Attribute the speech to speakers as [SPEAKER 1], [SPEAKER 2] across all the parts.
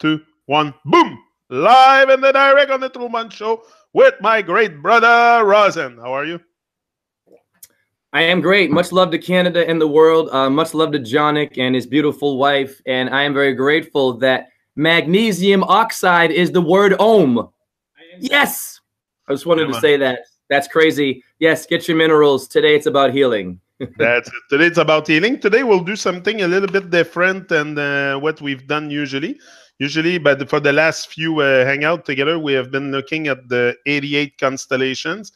[SPEAKER 1] 2, 1, boom! Live and the direct on the Truman Show with my great brother, Rosen. How are you?
[SPEAKER 2] I am great. Much love to Canada and the world. Much love to Jonick and his beautiful wife. And I am very grateful that magnesium oxide is the word ohm. Yes! I just wanted to say that. That's crazy. Yes, get your minerals. Today it's about healing.
[SPEAKER 1] That's it. Today it's about healing. Today we'll do something a little bit different than what we've done usually. But for the last few hangout together, we have been looking at the 88 constellations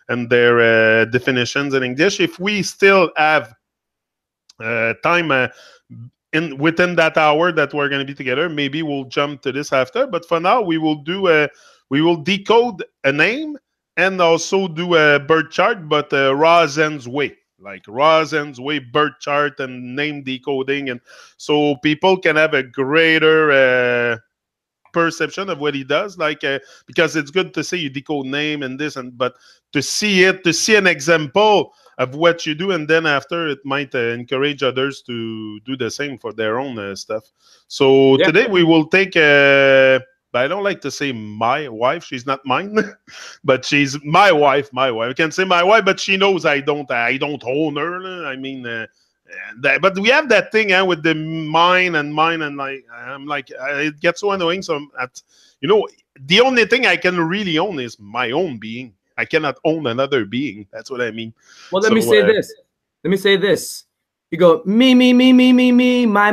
[SPEAKER 1] and their definitions in English. If we still have time within that hour that we're going to be together, maybe we'll jump to this after. But for now, we will decode a name and also do a birth chart, but Rosen's way. Like Rosen's way birth chart and name decoding, and so people can have a greater perception of what he does. Like because it's good to say you decode name and this, but to see an example of what you do, and then after it might encourage others to do the same for their own stuff. So today we will take but I don't like to say my wife. She's not mine, but she's my wife. My wife. I can say my wife, but she knows I don't own her. I mean, but we have that thing with the mine, and like I'm like it gets so annoying. So the only thing I can really own is my own being. I cannot own another being. That's what I mean.
[SPEAKER 2] Well, let me say this. Let me say this. You go me, me, me, me, me, me, my,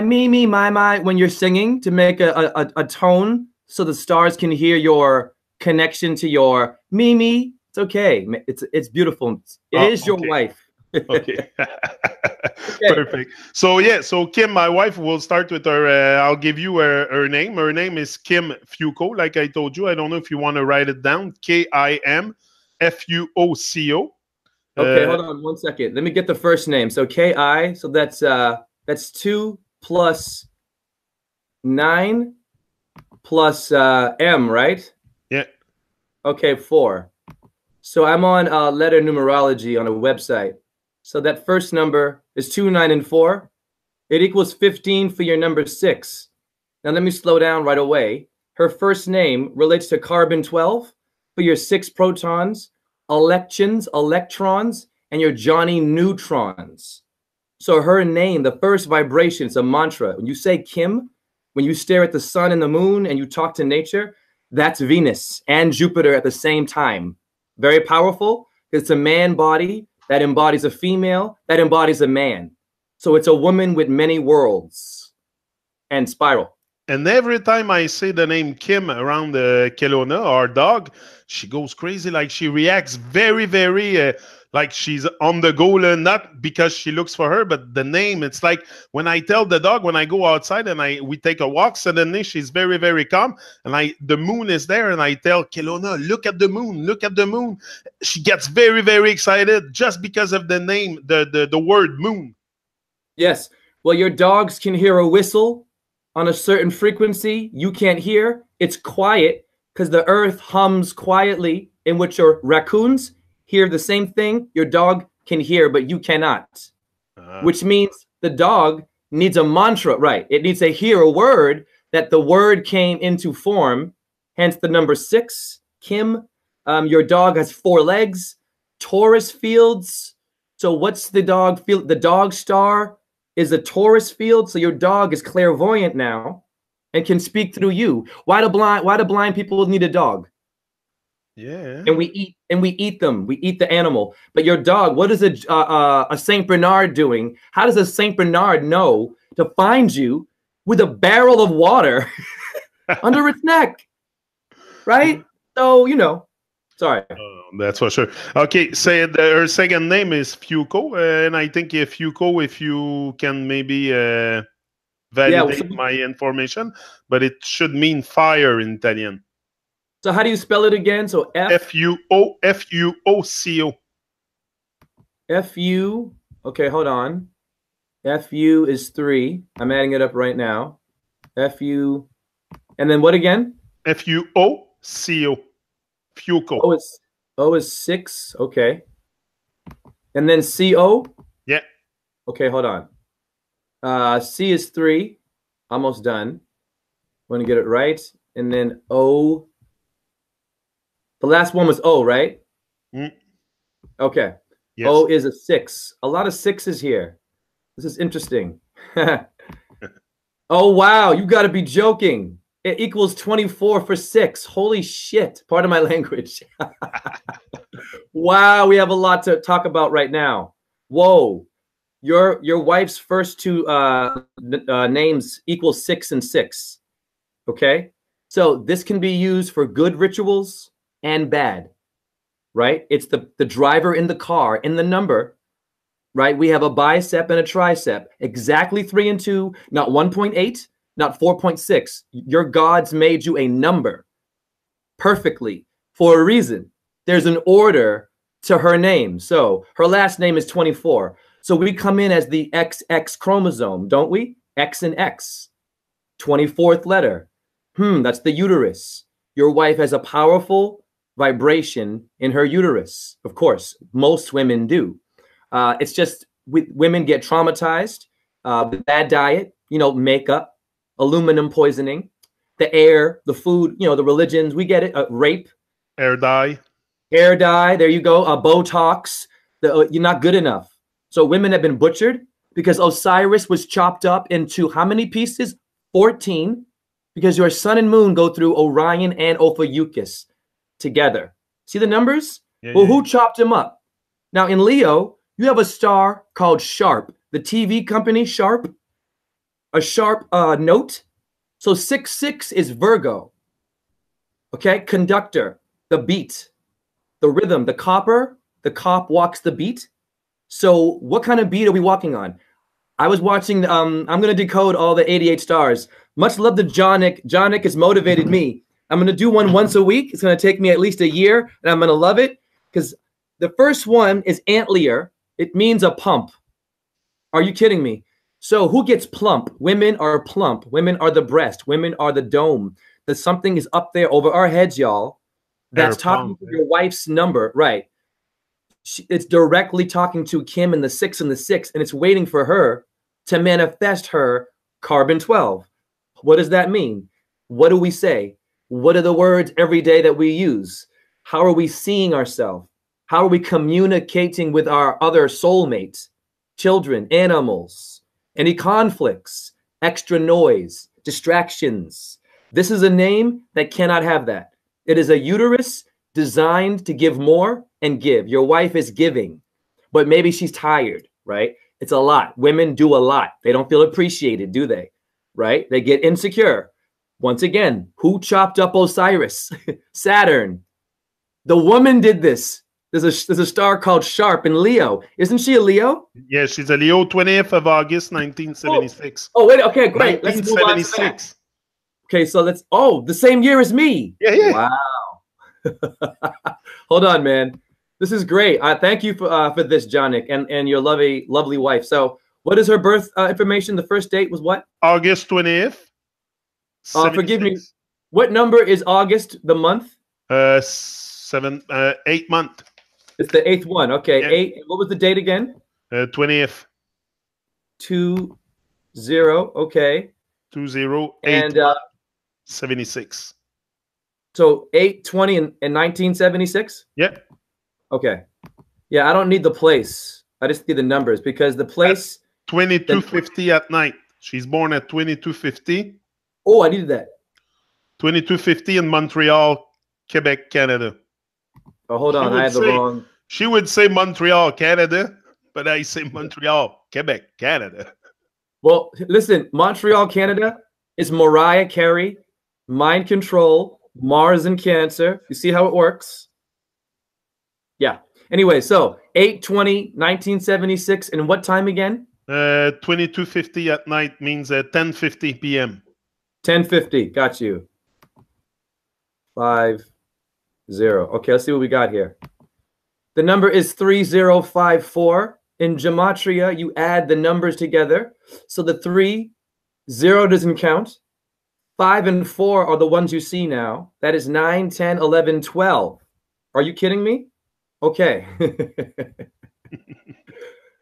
[SPEAKER 2] me, me, my, when you're singing to make a tone so the stars can hear your connection to your me. It's okay. It's beautiful. It is your wife.
[SPEAKER 1] Okay. Perfect. So Kim, my wife, will start with her. I'll give you her name. Her name is Kim Fuoco. Like I told you, I don't know if you want to write it down. KIM FUOCO.
[SPEAKER 2] Okay, hold on 1 second. Let me get the first name. So KI. So that's 2 plus 9 plus M, right?
[SPEAKER 1] Yeah.
[SPEAKER 2] Okay, 4. So I'm on letter numerology on a website. So that first number is 2, 9, and 4. It equals 15 for your number 6. Now let me slow down right away. Her first name relates to carbon 12 for your 6 protons, electrons, and your Johnny neutrons. So her name, the first vibration, it's a mantra. When you say Kim, when you stare at the sun and the moon and you talk to nature, that's Venus and Jupiter at the same time. Very powerful. It's a man body that embodies a female, that embodies a man. So it's a woman with many worlds and spiral.
[SPEAKER 1] And every time I say the name Kim around Kelowna, our dog, she goes crazy. Like she reacts very, very like she's on the go, not because she looks for her, but the name. It's like when I tell the dog, when I go outside and we take a walk, suddenly she's very, very calm. And the moon is there, and I tell Kelowna, look at the moon, look at the moon. She gets very, very excited just because of the name, the word moon.
[SPEAKER 2] Yes. Well, your dogs can hear a whistle on a certain frequency you can't hear. It's quiet because the earth hums quietly, in which your raccoons hear the same thing your dog can hear, but you cannot. Which means the dog needs a mantra, right? It needs to hear a word that the word came into form, hence the number 6, Kim. Your dog has 4 legs, Taurus fields. So what's the dog field? The dog star is a Taurus field, so your dog is clairvoyant now and can speak through you. Why do blind people need a dog?
[SPEAKER 1] Yeah.
[SPEAKER 2] And we eat them. We eat the animal. But your dog, what is a Saint Bernard doing? How does a Saint Bernard know to find you with a barrel of water under its neck? Right? So, sorry.
[SPEAKER 1] That's for sure. Okay, say her second name is Fuoco, and I think if you can maybe validate my information, but it should mean fire in Italian.
[SPEAKER 2] So how do you spell it again? So
[SPEAKER 1] Fuoco.
[SPEAKER 2] Fu. Okay, hold on. Fu is 3. I'm adding it up right now. Fu, and then what again?
[SPEAKER 1] Fuoco. Fuoco.
[SPEAKER 2] O is 6. Okay. And then CO?
[SPEAKER 1] Yeah.
[SPEAKER 2] Okay, hold on. C is 3. Almost done. Want to get it right. And then O. The last one was O, right?
[SPEAKER 1] Mm.
[SPEAKER 2] Okay.
[SPEAKER 1] Yes.
[SPEAKER 2] O is a 6. A lot of 6s here. This is interesting. Oh, wow. You got to be joking. It equals 24 for 6. Holy shit. Pardon my language. Wow. We have a lot to talk about right now. Whoa. Your wife's first two names equal 6 and 6. Okay. So this can be used for good rituals and bad, right? It's the driver in the car in the number, right? We have a bicep and a tricep, exactly 3 and 2, not 1.8, not 4.6. Your God's made you a number perfectly for a reason. There's an order to her name. So her last name is 24. So we come in as the XX chromosome, don't we? X and X, 24th letter. That's the uterus. Your wife has a powerful vibration in her uterus. Of course, most women do. It's just women get traumatized, bad diet, makeup, aluminum poisoning, the air, the food, the religions. We get it. Rape,
[SPEAKER 1] Hair dye.
[SPEAKER 2] Hair dye. There you go. Botox. You're not good enough. So women have been butchered because Osiris was chopped up into how many pieces? 14. Because your sun and moon go through Orion and Ophiuchus together. See the numbers?
[SPEAKER 1] Yeah,
[SPEAKER 2] well,
[SPEAKER 1] yeah.
[SPEAKER 2] who chopped him up? Now in Leo, you have a star called Sharp, the TV company Sharp, a sharp note. So 6-6 is Virgo. Okay, conductor, the beat, the rhythm, the copper, the cop walks the beat. So what kind of beat are we walking on? I was watching, I'm going to decode all the 88 stars. Much love to Jonick. Jonick has motivated me. I'm going to do one once a week. It's going to take me at least a year, and I'm going to love it because the first one is antlier. It means a pump. Are you kidding me? So who gets plump? Women are plump. Women are the breast. Women are the dome. The something is up there over our heads, y'all. That's talking to your wife's number, right? It's directly talking to Kim and the 6 and the 6, and it's waiting for her to manifest her carbon 12. What does that mean? What do we say? What are the words every day that we use? How are we seeing ourselves? How are we communicating with our other soulmates, children, animals? Any conflicts, extra noise, distractions? This is a name that cannot have that. It is a uterus designed to give more and give. Your wife is giving, but maybe she's tired, right? It's a lot. Women do a lot. They don't feel appreciated, do they? Right? They get insecure. Once again, who chopped up Osiris? Saturn. The woman did this. There's a star called Sharp in Leo. Isn't she a Leo?
[SPEAKER 1] Yeah, she's a Leo, 20th of August, 1976.
[SPEAKER 2] Oh wait, okay, great. Let's move on to that.
[SPEAKER 1] 1976.
[SPEAKER 2] Okay, so that's the same year as me.
[SPEAKER 1] Yeah, yeah.
[SPEAKER 2] Wow. Hold on, man. This is great. Thank you for this, Jonick, and your lovely wife. So, what is her birth information? The first date was what?
[SPEAKER 1] August 20th.
[SPEAKER 2] Forgive me. What number is August? The month?
[SPEAKER 1] 8 month.
[SPEAKER 2] It's the 8th one. Okay,
[SPEAKER 1] Yeah.
[SPEAKER 2] 8. What was the date again?
[SPEAKER 1] 20th.
[SPEAKER 2] 20. Okay.
[SPEAKER 1] 20
[SPEAKER 2] And
[SPEAKER 1] 76.
[SPEAKER 2] so 8/20 in 1976.
[SPEAKER 1] Yeah.
[SPEAKER 2] Okay. Yeah, I don't need the place. I just need the numbers because the place.
[SPEAKER 1] 2250 at night. She's born at 2250.
[SPEAKER 2] Oh, I needed that.
[SPEAKER 1] 2250 in Montreal, Quebec, Canada.
[SPEAKER 2] Oh, hold on. I have the wrong.
[SPEAKER 1] She would say Montreal, Canada, but I say Montreal, Quebec, Canada.
[SPEAKER 2] Well, listen, Montreal, Canada is Mariah Carey, Mind Control, Mars and Cancer. You see how it works? Yeah. Anyway, so 8/20/1976, and what time again?
[SPEAKER 1] 2250 at night means 10:50 p.m.
[SPEAKER 2] 10:50. Got you. 50. Okay, let's see what we got here. The number is 3054. In gematria, you add the numbers together. So the 3, 0 doesn't count. 5 and 4 are the ones you see now. That is 9, 10, 11, 12. Are you kidding me? Okay.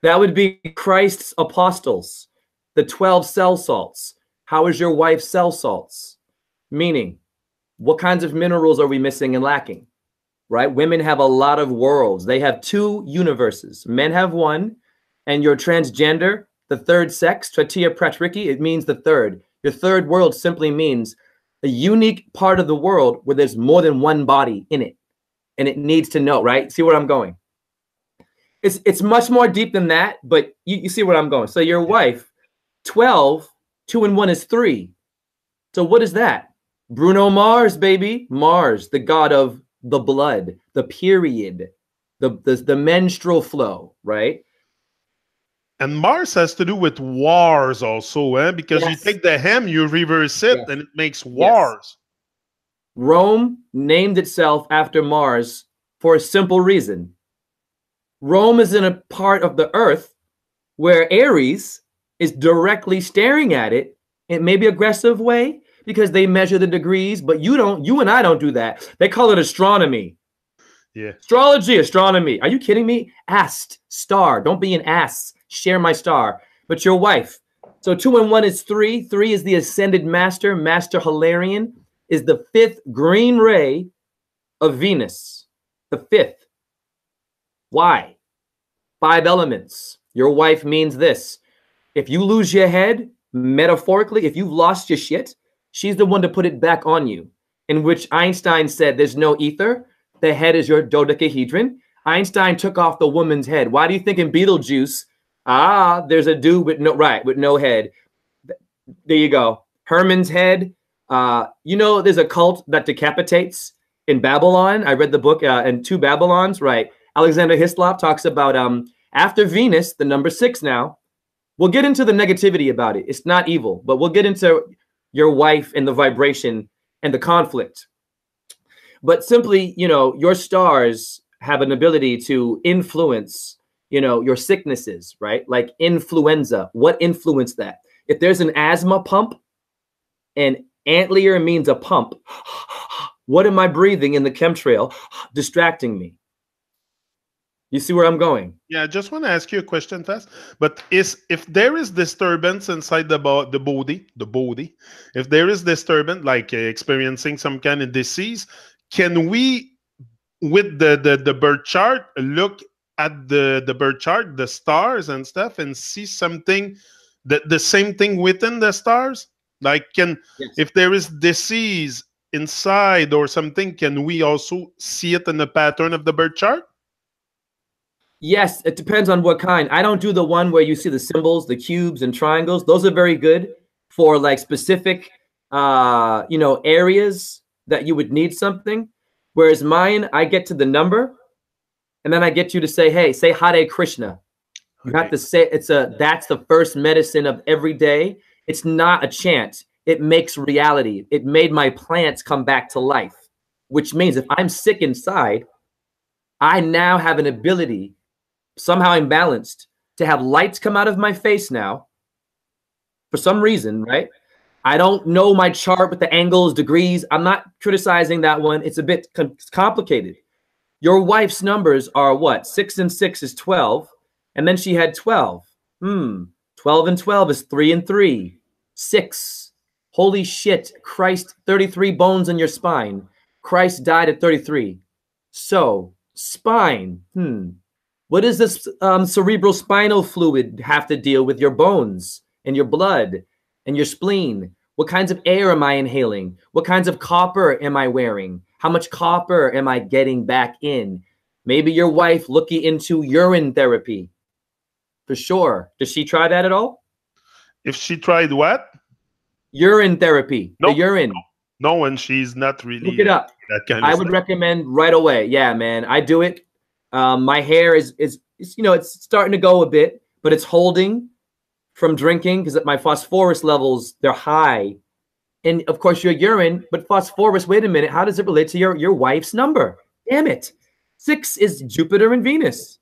[SPEAKER 2] That would be Christ's apostles, the 12 cell salts. How is your wife's cell salts? Meaning, what kinds of minerals are we missing and lacking? Right? Women have a lot of worlds. They have 2 universes. Men have 1, and your transgender, the third sex, Tatiya Pratriki, it means the third. Your third world simply means a unique part of the world where there's more than one body in it. And it needs to know, right? See where I'm going? It's much more deep than that, but you see where I'm going. So your wife, 12, 2 and 1 is 3. So what is that? Bruno Mars, baby. Mars, the god of the blood, the period, the menstrual flow, right?
[SPEAKER 1] And Mars has to do with wars also, because you take the hem, you reverse it, and it makes wars.
[SPEAKER 2] Rome named itself after Mars for a simple reason. Rome is in a part of the earth where Aries is directly staring at it in maybe aggressive way because they measure the degrees, but you and I don't do that. They call it astronomy.
[SPEAKER 1] Yeah.
[SPEAKER 2] Astrology, astronomy. Are you kidding me? Ast, star. Don't be an ass. Share my star. But your wife. So 2 and 1 is 3. 3 is the ascended master. Master Hilarion is the 5th green ray of Venus. The 5th. Why? 5 elements. Your wife means this. If you lose your head, metaphorically, if you've lost your shit, she's the one to put it back on you. In which Einstein said there's no ether. The head is your dodecahedron. Einstein took off the woman's head. Why do you think in Beetlejuice, there's a dude with no head? There you go. Herman's head. There's a cult that decapitates in Babylon. I read the book in 2 Babylons, right? Alexander Hislop talks about after Venus, the number 6 now. We'll get into the negativity about it. It's not evil, but we'll get into your wife and the vibration and the conflict. But simply, your stars have an ability to influence, your sicknesses, right? Like influenza. What influenced that? If there's an asthma pump and antler means a pump, what am I breathing in the chemtrail distracting me? You see where I'm going?
[SPEAKER 1] Yeah, I just want to ask you a question fast. But if there is disturbance inside the body, if there is disturbance, like experiencing some kind of disease, can we, with the birth chart, look at the birth chart, the stars and stuff, and see something, the same thing within the stars? Like, if there is disease inside or something, can we also see it in the pattern of the birth chart?
[SPEAKER 2] Yes, it depends on what kind. I don't do the one where you see the symbols, the cubes and triangles. Those are very good for like specific, areas that you would need something. Whereas mine, I get to the number and then I get you to say, hey, say Hare Krishna. You have to say that's the first medicine of every day. It's not a chant. It makes reality. It made my plants come back to life, which means if I'm sick inside, I now have an ability, somehow imbalanced, to have lights come out of my face now for some reason, right? I don't know my chart with the angles, degrees. I'm not criticizing that one. It's a bit complicated. Your wife's numbers are what? 6 and 6 is 12. And then she had 12. 12 and 12 is 3 and 3. 6. Holy shit. Christ, 33 bones in your spine. Christ died at 33. So, spine. What does this cerebral spinal fluid have to deal with your bones and your blood and your spleen? What kinds of air am I inhaling? What kinds of copper am I wearing? How much copper am I getting back in? Maybe your wife looking into urine therapy. For sure. Does she try that at all?
[SPEAKER 1] If she tried what?
[SPEAKER 2] Urine therapy.
[SPEAKER 1] Nope.
[SPEAKER 2] The urine.
[SPEAKER 1] No, and she's not really.
[SPEAKER 2] Look it up.
[SPEAKER 1] That kind of
[SPEAKER 2] I would recommend right away. Yeah, man. I do it. My hair is it's starting to go a bit, but it's holding from drinking because my phosphorus levels, they're high. And of course your urine, but phosphorus, wait a minute, how does it relate to your wife's number? Damn it. 6 is Jupiter and Venus,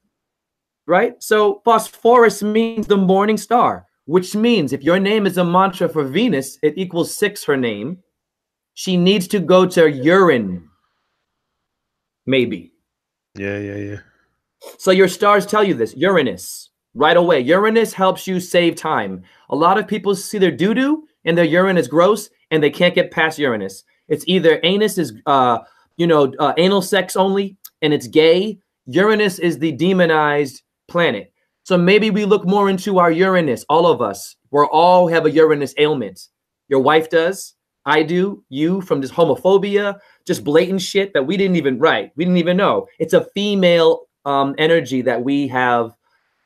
[SPEAKER 2] right? So phosphorus means the morning star, which means if your name is a mantra for Venus, it equals 6 her name. She needs to go to urine. Maybe.
[SPEAKER 1] Yeah.
[SPEAKER 2] So your stars tell you this. Uranus, right away. Uranus helps you save time. A lot of people see their doo-doo and their urine is gross. and they can't get past Uranus. It's either anus is anal sex only and it's gay. Uranus is the demonized planet. So maybe we look more into our Uranus, all of us. We all have a Uranus ailment. Your wife does. I do. You, from this homophobia, just blatant shit that we didn't even know. It's a female energy that we have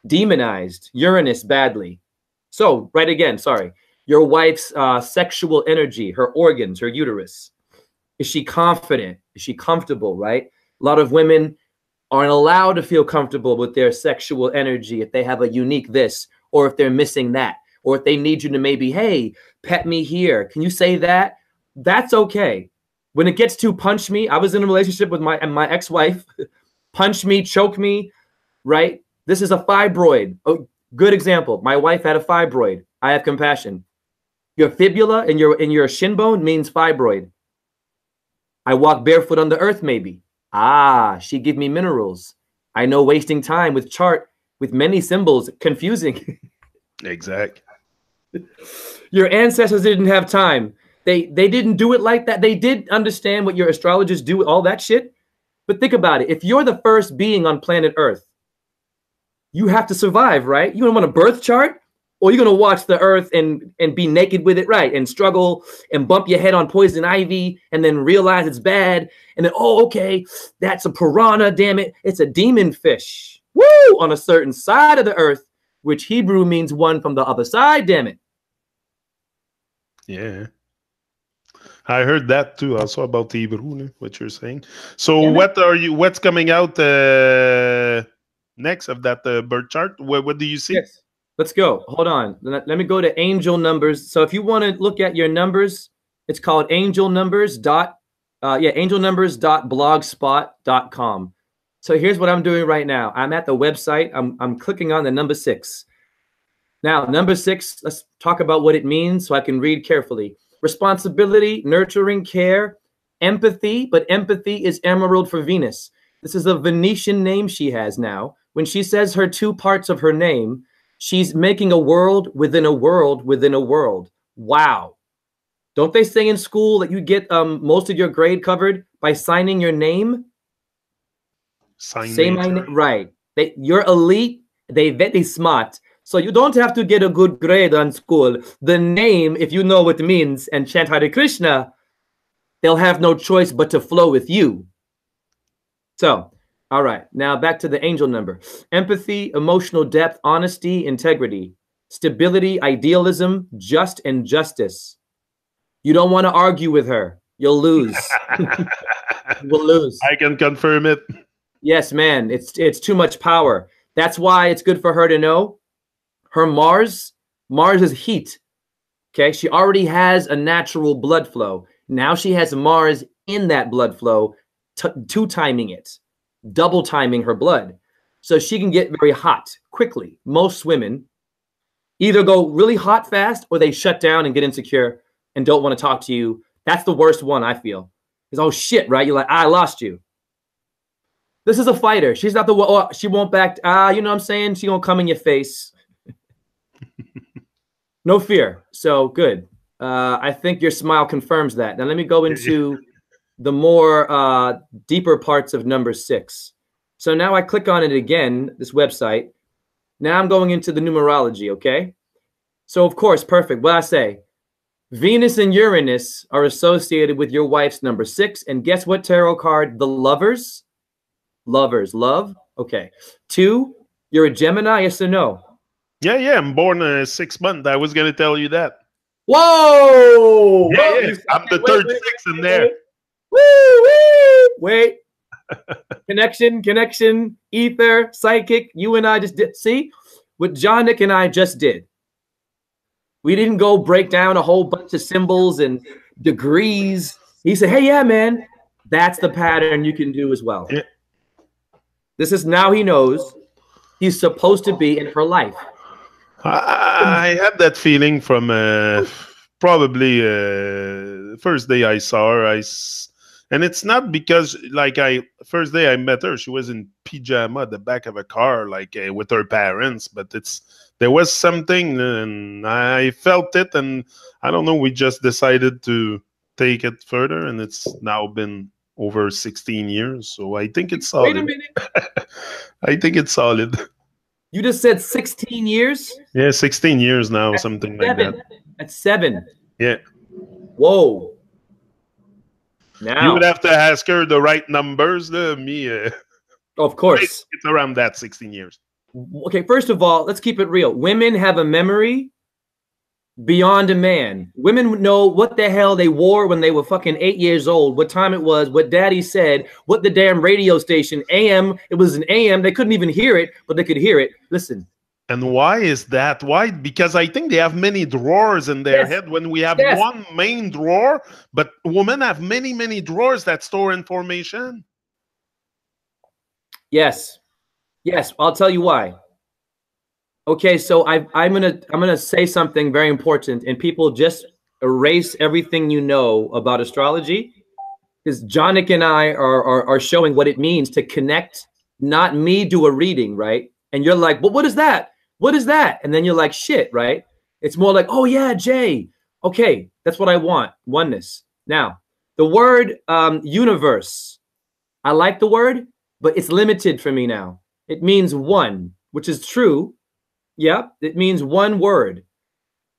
[SPEAKER 2] demonized, Uranus, badly. So, right again, sorry. Your wife's sexual energy, her organs, her uterus. Is she confident? Is she comfortable, right? A lot of women aren't allowed to feel comfortable with their sexual energy if they have a unique this, or if they're missing that, or if they need you to maybe, hey, pet me here. Can you say that? That's okay. When it gets to punch me, I was in a relationship with my ex-wife, punch me, choke me, right? This is a fibroid. Oh, good example. My wife had a fibroid. I have compassion. Your fibula and your shin bone means fibroid. I walk barefoot on the earth, maybe. Ah, she give me minerals. I know wasting time with chart with many symbols, confusing.
[SPEAKER 1] Exactly.
[SPEAKER 2] Your ancestors didn't have time. They didn't do it like that. They did understand what your astrologers do, all that shit. But think about it. If you're the first being on planet Earth, you have to survive, right? You don't want a birth chart, or you're going to watch the earth and be naked with it, right? And struggle and bump your head on poison ivy and then realize it's bad. And then, oh, okay, that's a piranha, damn it. It's a demon fish, woo, on a certain side of the earth, which Hebrew means one from the other side, damn it.
[SPEAKER 1] Yeah. I heard that too, also about Hebrew, what you're saying. So what's coming out next of that birth chart? What do you see?
[SPEAKER 2] Yes. Let's go. Hold on. Let me go to angel numbers. So if you want to look at your numbers, it's called angelnumbers.blogspot.com. So here's what I'm doing right now. I'm at the website. I'm clicking on the number 6. Now, number 6, let's talk about what it means so I can read carefully. Responsibility, nurturing, care, empathy, but empathy is emerald for Venus. This is a Venetian name she has now. When she says her 2 parts of her name, she's making a world within a world within a world. Wow. Don't they say in school that you get most of your grade covered by signing your name? Say my name. Right. You're elite. They smart. So you don't have to get a good grade on school. The name, if you know what it means, and chant Hare Krishna, they'll have no choice but to flow with you. So, all right, now back to the angel number. Empathy, emotional depth, honesty, integrity, stability, idealism, just and justice. You don't want to argue with her. You'll lose. You will lose.
[SPEAKER 1] I can confirm it.
[SPEAKER 2] Yes, man. It's too much power. That's why it's good for her to know her Mars is heat. Okay, she already has a natural blood flow. Now she has Mars in that blood flow, two-timing it, double timing her blood. So she can get very hot quickly. Most women either go really hot fast or they shut down and get insecure and don't want to talk to you. That's the worst one, I feel. Because, oh shit, right? You're like, I lost you. This is a fighter. She's not the one. Oh, she won't back. You know what I'm saying? She gonna come in your face. No fear. So good. I think your smile confirms that. Now let me go into the more deeper parts of number 6. So now I click on it again, this website. Now I'm going into the numerology, okay? So of course, perfect. What I say, Venus and Uranus are associated with your wife's number 6. And guess what tarot card? The Lovers. Lovers, love. Okay. 2, you're a Gemini, yes or no?
[SPEAKER 1] Yeah. I'm born 6 months. I was going to tell you that.
[SPEAKER 2] Whoa!
[SPEAKER 1] Yeah. I'm the third 6 in there.
[SPEAKER 2] Woo! Wait. Connection, ether, psychic. You and I just did. See what John, Nick, and I just did. We didn't go break down a whole bunch of symbols and degrees. He said, hey, yeah, man, that's the pattern you can do as well. Yeah. This is now he knows he's supposed to be in her life.
[SPEAKER 1] I had that feeling from probably first day I saw her. And it's not because first day I met her, she was in pajama at the back of a car, with her parents. But it's there was something, and I felt it, and I don't know. We just decided to take it further, and it's now been over 16 years. So I think it's solid.
[SPEAKER 2] Wait a minute.
[SPEAKER 1] I think it's solid.
[SPEAKER 2] You just said 16 years?
[SPEAKER 1] Yeah, 16 years now, something like that.
[SPEAKER 2] That's 7.
[SPEAKER 1] Yeah.
[SPEAKER 2] Whoa. Now.
[SPEAKER 1] You would have to ask her the right numbers. Me,
[SPEAKER 2] of course.
[SPEAKER 1] It's around that 16 years.
[SPEAKER 2] Okay, first of all, let's keep it real. Women have a memory beyond a man. Women know what the hell they wore when they were fucking 8 years old, what time it was, what daddy said, what the damn radio station, AM, it was an AM. They couldn't even hear it, but they could hear it. Listen.
[SPEAKER 1] And why is that? Why? Because I think they have many drawers in their head when we have one main drawer, but women have many, many drawers that store information.
[SPEAKER 2] Yes. Yes, I'll tell you why. Okay, so I'm gonna say something very important, and people just erase everything you know about astrology, because Jonik and I are showing what it means to connect, not me do a reading, right? And you're like, well, what is that? What is that? And then you're like, shit, right? It's more like, oh yeah, Jay. Okay, that's what I want. Oneness. Now, the word universe. I like the word, but it's limited for me now. It means one, which is true. Yep, it means one word.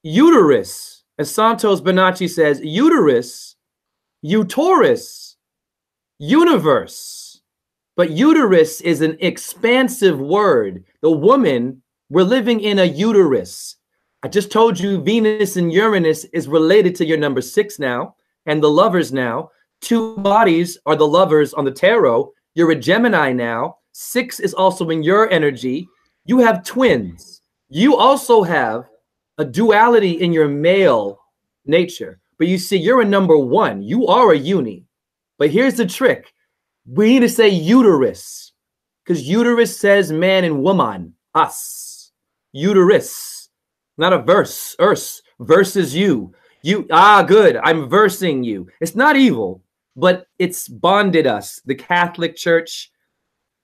[SPEAKER 2] Uterus, as Santos Bonacci says, uterus, uterus, universe. But uterus is an expansive word. The woman, we're living in a uterus. I just told you Venus and Uranus is related to your number 6 now, and the lovers now. 2 bodies are the lovers on the tarot. You're a Gemini now. 6 is also in your energy. You have twins. You also have a duality in your male nature. But you see, you're a number 1. You are a uni. But here's the trick. We need to say uterus, because uterus says man and woman, us. Uterus, not a verse. Versus you. Good. I'm versing you. It's not evil, but it's bonded us. The Catholic Church,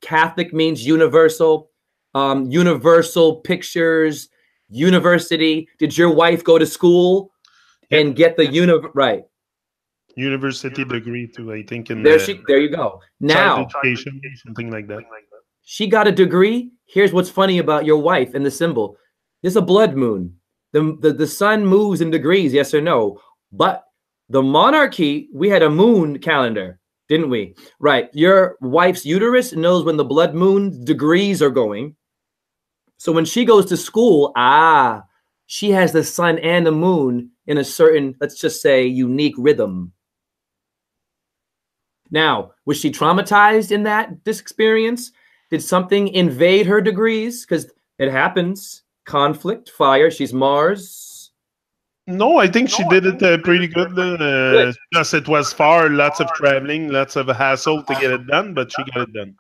[SPEAKER 2] Catholic means universal. Universal pictures, university. Did your wife go to school and get the right?
[SPEAKER 1] University degree too, I think. In
[SPEAKER 2] there you go. Now,
[SPEAKER 1] education, something like that.
[SPEAKER 2] She got a degree. Here's what's funny about your wife and the symbol. There's a blood moon. The sun moves in degrees, yes or no? But the monarchy, we had a moon calendar, didn't we? Right. Your wife's uterus knows when the blood moon degrees are going. So when she goes to school, she has the sun and the moon in a certain, let's just say, unique rhythm. Now, was she traumatized in this experience? Did something invade her degrees? Because it happens. Conflict, fire. She's Mars.
[SPEAKER 1] No, I think she did it pretty good. Just it was far, lots of traveling, lots of hassle to get it done, but she got it done.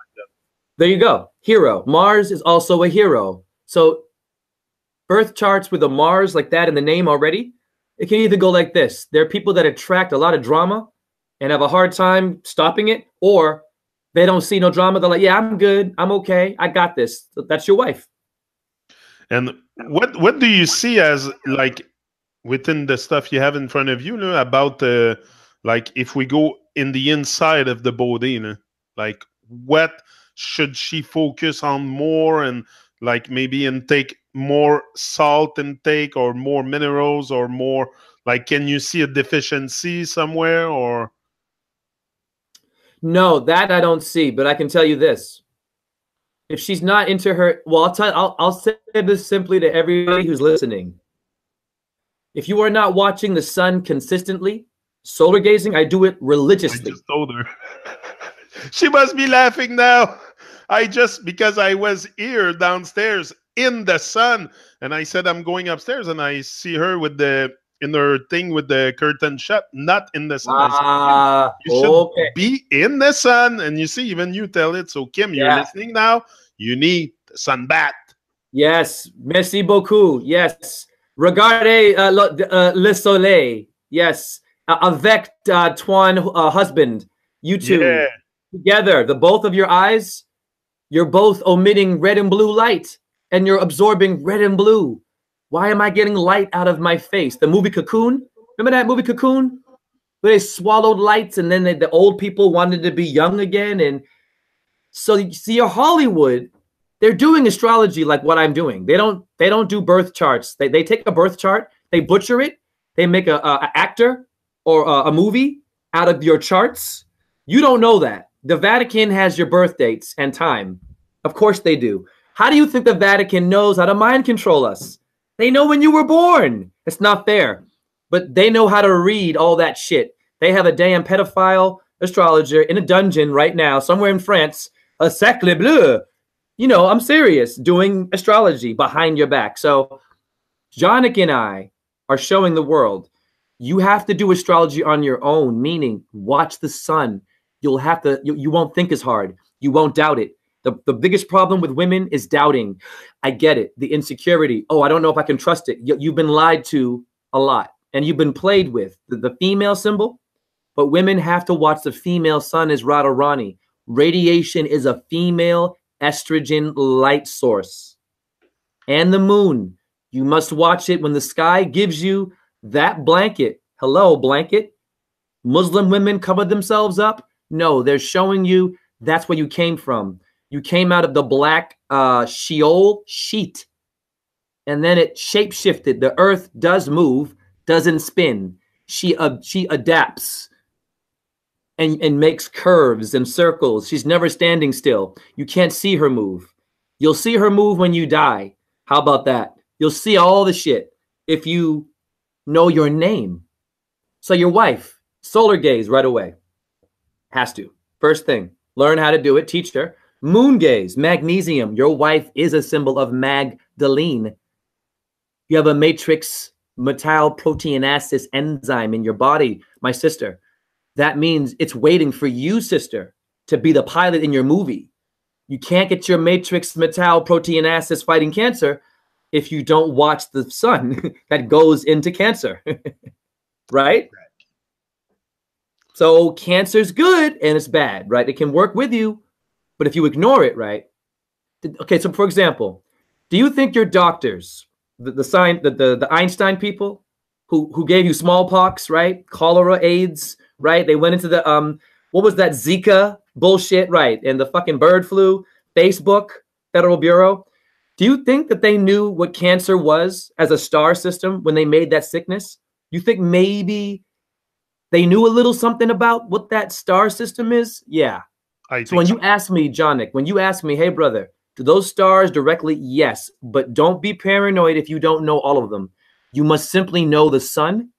[SPEAKER 2] There you go. Hero. Mars is also a hero. So birth charts with a Mars like that in the name already, it can either go like this. There are people that attract a lot of drama and have a hard time stopping it, or they don't see no drama. They're like, yeah, I'm good. I'm okay. I got this. That's your wife.
[SPEAKER 1] And what do you see as, like, within the stuff you have in front of you, about like, if we go in the inside of the body, like, what should she focus on more, and like maybe intake more salt intake or more minerals, or more, like, can you see a deficiency somewhere? Or
[SPEAKER 2] no, that I don't see, but I can tell you this. If she's not into her, well, I'll say this simply to everybody who's listening. If you are not watching the sun consistently, solar gazing, I do it religiously.
[SPEAKER 1] I just told her. She must be laughing now. Because I was here downstairs in the sun, and I said I'm going upstairs, and I see her in her thing with the curtain shut, not in the sun. Said, you should be in the sun, and you see, even you tell it. So Kim, you're listening now. You need the sun bath.
[SPEAKER 2] Yes, merci beaucoup. Yes, regardez le soleil. Yes, avec ton husband. You two together, the both of your eyes. You're both emitting red and blue light. and you're absorbing red and blue. Why am I getting light out of my face? The movie Cocoon, remember that movie Cocoon? Where they swallowed lights and then the old people wanted to be young again. And so you see, your Hollywood, they're doing astrology like what I'm doing. They don't do birth charts. They take a birth chart, they butcher it, they make a actor or a movie out of your charts. You don't know that. The Vatican has your birth dates and time. Of course they do. How do you think the Vatican knows how to mind control us? They know when you were born. It's not fair. But they know how to read all that shit. They have a damn pedophile astrologer in a dungeon right now, somewhere in France, a sacre bleu. You know, I'm serious, doing astrology behind your back. So Jonik and I are showing the world, you have to do astrology on your own, meaning watch the sun. You'll have to, you won't think as hard. You won't doubt it. The biggest problem with women is doubting. I get it. The insecurity. Oh, I don't know if I can trust it. You've been lied to a lot and you've been played with. The female symbol. But women have to watch the female sun as Radharani. Radiation is a female estrogen light source. And the moon. You must watch it when the sky gives you that blanket. Hello, blanket. Muslim women cover themselves up. No, they're showing you that's where you came from. You came out of the black Sheol sheet. And then it shape-shifted. The earth does move, doesn't spin. She adapts and makes curves and circles. She's never standing still. You can't see her move. You'll see her move when you die. How about that? You'll see all the shit if you know your name. So your wife, solar gaze right away. Has to. First thing, learn how to do it. Teach her. Moon gaze, magnesium. Your wife is a symbol of Magdalene. You have a matrix metalloproteinase enzyme in your body, my sister. That means it's waiting for you, sister, to be the pilot in your movie. You can't get your matrix metalloproteinase fighting cancer if you don't watch the sun that goes into cancer, right? So cancer's good and it's bad, right? It can work with you, but if you ignore it, right? Okay, so for example, do you think your doctors, the Einstein people who gave you smallpox, right? Cholera, AIDS, right? They went into the, what was that, Zika bullshit, right? And the fucking bird flu, Facebook, Federal Bureau. Do you think that they knew what cancer was as a star system when they made that sickness? You think maybe they knew a little something about what that star system is? Yeah. So when you ask me, Jonik, when you ask me, hey, brother, do those stars directly? Yes. But don't be paranoid if you don't know all of them. You must simply know the sun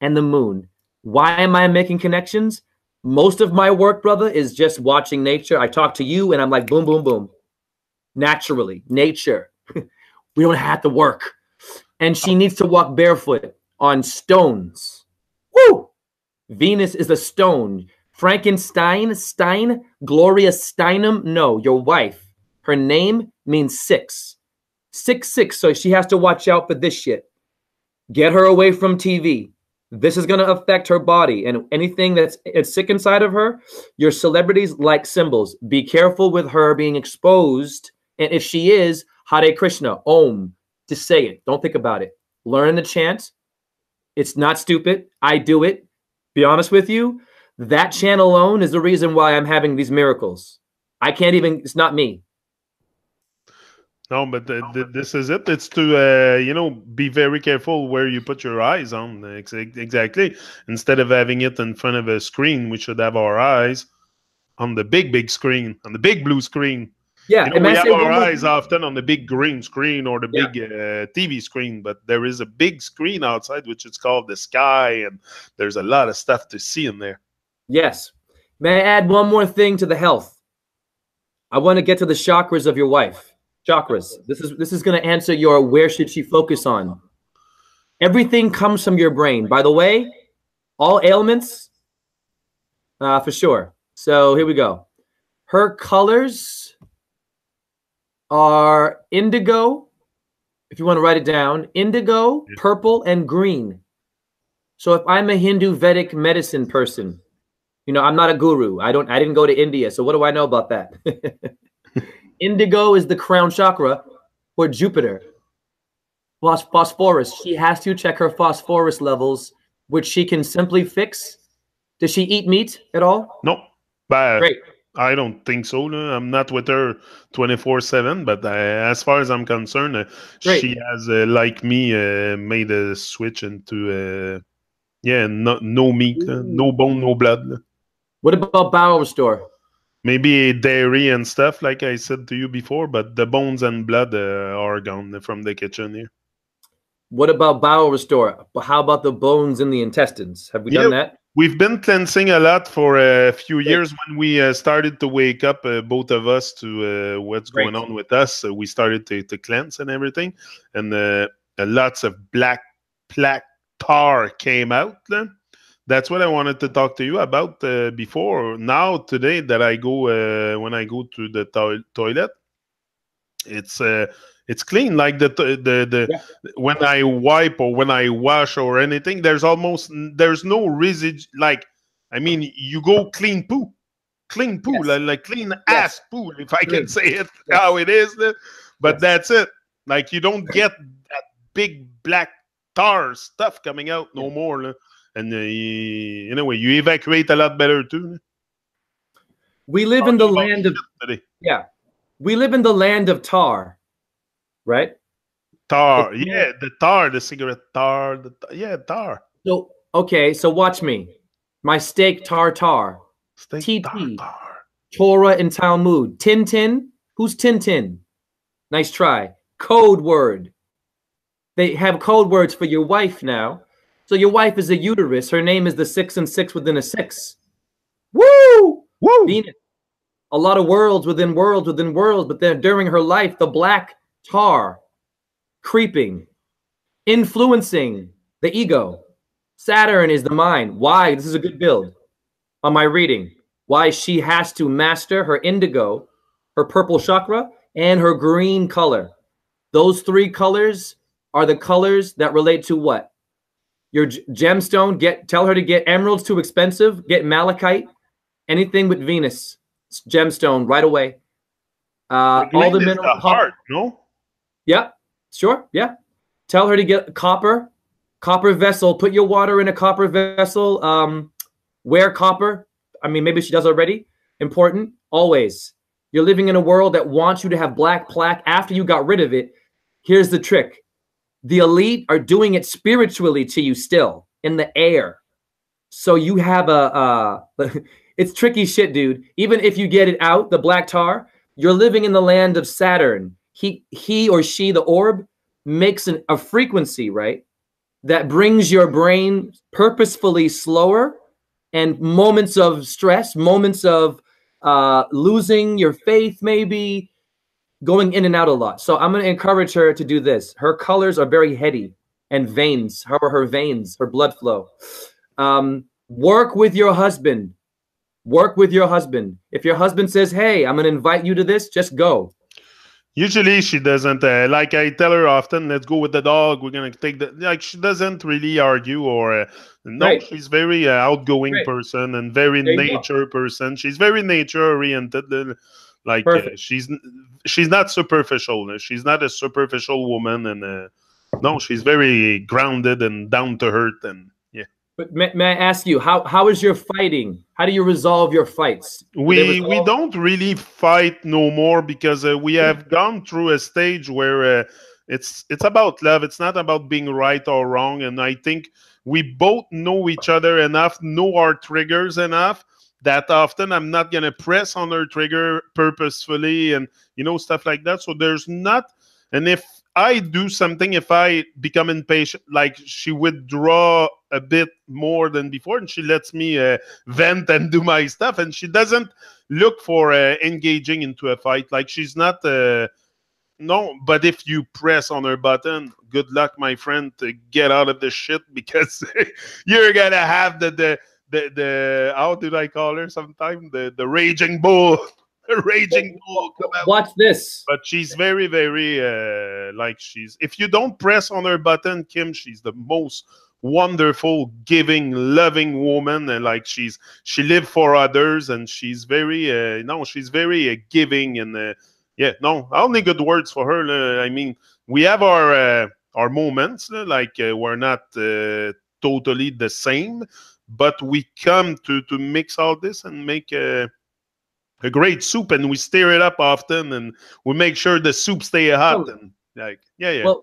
[SPEAKER 2] and the moon. Why am I making connections? Most of my work, brother, is just watching nature. I talk to you and I'm like, boom, boom, boom. Naturally, nature. We don't have to work. And she needs to walk barefoot on stones. Woo! Venus is a stone. Frankenstein, Gloria Steinem. No, your wife. Her name means 6. 666. So she has to watch out for this shit. Get her away from TV. This is going to affect her body and anything that's sick inside of her. Your celebrities like symbols. Be careful with her being exposed. And if she is, Hare Krishna, Om, just say it. Don't think about it. Learn the chant. It's not stupid. I do it. Be honest with you. That chant alone is the reason why I'm having these miracles. I can't even, it's not me.
[SPEAKER 1] No, but this is it. It's to, be very careful where you put your eyes on. Exactly. Instead of having it in front of a screen, we should have our eyes on the big screen, on the big blue screen.
[SPEAKER 2] Yeah.
[SPEAKER 1] We have our eyes often on the big green screen or the big TV screen, but there is a big screen outside, which is called the sky, and there's a lot of stuff to see in there.
[SPEAKER 2] Yes. May I add one more thing to the health? I want to get to the chakras of your wife. Chakras. This is going to answer your where should she focus on. Everything comes from your brain. By the way, all ailments, for sure. So here we go. Her colors are indigo, if you want to write it down, indigo, purple, and green. So if I'm a Hindu Vedic medicine person, I'm not a guru. I didn't go to India. So what do I know about that? Indigo is the crown chakra, or Jupiter? Phosphorus. She has to check her phosphorus levels, which she can simply fix. Does she eat meat at all?
[SPEAKER 1] No, but
[SPEAKER 2] Great.
[SPEAKER 1] I don't think so. No. I'm not with her 24/7, but as far as I'm concerned,
[SPEAKER 2] Great.
[SPEAKER 1] she has, like me, made a switch into yeah, no meat, no bone, no blood.
[SPEAKER 2] What about bowel restore?
[SPEAKER 1] Maybe dairy and stuff, like I said to you before, but the bones and blood are gone from the kitchen here.
[SPEAKER 2] What about bowel restore? But how about the bones in the intestines? Have we done that?
[SPEAKER 1] We've been cleansing a lot for a few
[SPEAKER 2] Great.
[SPEAKER 1] years. When we started to wake up, both of us, to what's
[SPEAKER 2] Great.
[SPEAKER 1] going on with us, we started to cleanse and everything, and lots of black plaque tar came out. That's what I wanted to talk to you about before. Now, today, that I go when I go to the toilet, it's clean. Like
[SPEAKER 2] Yeah.
[SPEAKER 1] when I wipe or when I wash or anything, there's no residue. Like, I mean, you go clean poo,
[SPEAKER 2] Yes.
[SPEAKER 1] like clean
[SPEAKER 2] Yes.
[SPEAKER 1] ass poo, if I can
[SPEAKER 2] Great.
[SPEAKER 1] say it
[SPEAKER 2] Yes.
[SPEAKER 1] how it is. But
[SPEAKER 2] Yes.
[SPEAKER 1] that's it. Like, you don't get that big black tar stuff coming out no
[SPEAKER 2] Yeah.
[SPEAKER 1] more. And anyway, you evacuate a lot better too.
[SPEAKER 2] We live in the
[SPEAKER 1] Talking about
[SPEAKER 2] land of
[SPEAKER 1] today.
[SPEAKER 2] yeah. We live in the land of tar, right?
[SPEAKER 1] Tar,
[SPEAKER 2] It's-
[SPEAKER 1] yeah, the tar, the cigarette tar, yeah, tar.
[SPEAKER 2] So okay, so watch me. My steak tartar.
[SPEAKER 1] Steak
[SPEAKER 2] TT.
[SPEAKER 1] tartar.
[SPEAKER 2] Torah and Talmud. Tintin. Who's Tintin? Nice try. Code word. They have code words for your wife now. So your wife is a uterus. Her name is the 6 and 6 within a 6. Woo!
[SPEAKER 1] Woo!
[SPEAKER 2] Venus. A lot of worlds within worlds within worlds, but then during her life, the black tar creeping, influencing the ego. Saturn is the mind. Why? This is a good build on my reading. Why she has to master her indigo, her purple chakra, and her green color. Those three colors are the colors that relate to what? Your gemstone. Tell her to get emeralds too expensive. Get malachite. Anything with Venus gemstone right away. All the mineral
[SPEAKER 1] the heart, no?
[SPEAKER 2] Yeah, sure. Yeah. Tell her to get copper vessel. Put your water in a copper vessel. Wear copper. I mean, maybe she does already. Important. Always. You're living in a world that wants you to have black plaque after you got rid of it. Here's the trick. The elite are doing it spiritually to you still in the air. So you have it's tricky shit, dude. Even if you get it out, the black tar, you're living in the land of Saturn. He or she, the orb, makes a frequency, right? That brings your brain purposefully slower, and moments of stress, moments of losing your faith, maybe going in and out a lot. So I'm going to encourage her to do this. Her colors are very heady, and veins, her veins, her blood flow. Work with your husband. Work with your husband. If your husband says, hey, I'm going to invite you to this, just go.
[SPEAKER 1] Usually she doesn't. Like I tell her often, let's go with the dog. We're going to take the... Like, she doesn't really argue or... no,
[SPEAKER 2] Right.
[SPEAKER 1] She's very outgoing
[SPEAKER 2] Right.
[SPEAKER 1] person and very
[SPEAKER 2] There you
[SPEAKER 1] nature person. She's very nature-oriented. Like, she's not superficial. She's not a superficial woman. And no, she's very grounded and down-to-earth. And yeah.
[SPEAKER 2] But may I ask you, how is your fighting? How do you resolve your fights?
[SPEAKER 1] We don't really fight no more because we have gone through a stage where it's about love. It's not about being right or wrong. And I think we both know each other enough, know our triggers enough, that often I'm not going to press on her trigger purposefully and, stuff like that. So there's not... And if I do something, if I become impatient, like, she withdraw a bit more than before, and she lets me vent and do my stuff, and she doesn't look for engaging into a fight. Like, she's not... no, but if you press on her button, good luck, my friend, to get out of the shit, because you're gonna have the how did I call her sometimes? The raging bull. The raging bull come out.
[SPEAKER 2] Watch this.
[SPEAKER 1] But she's very, very if you don't press on her button, Kim, she's the most wonderful, giving, loving woman, and she lives for others, and she's very she's very giving, and yeah, no, only good words for her. I mean, we have our moments, like we're not totally the same, but we come to mix all this and make a great soup, and we stir it up often, and we make sure the soup stay hot.
[SPEAKER 2] Oh,
[SPEAKER 1] And like, yeah, yeah,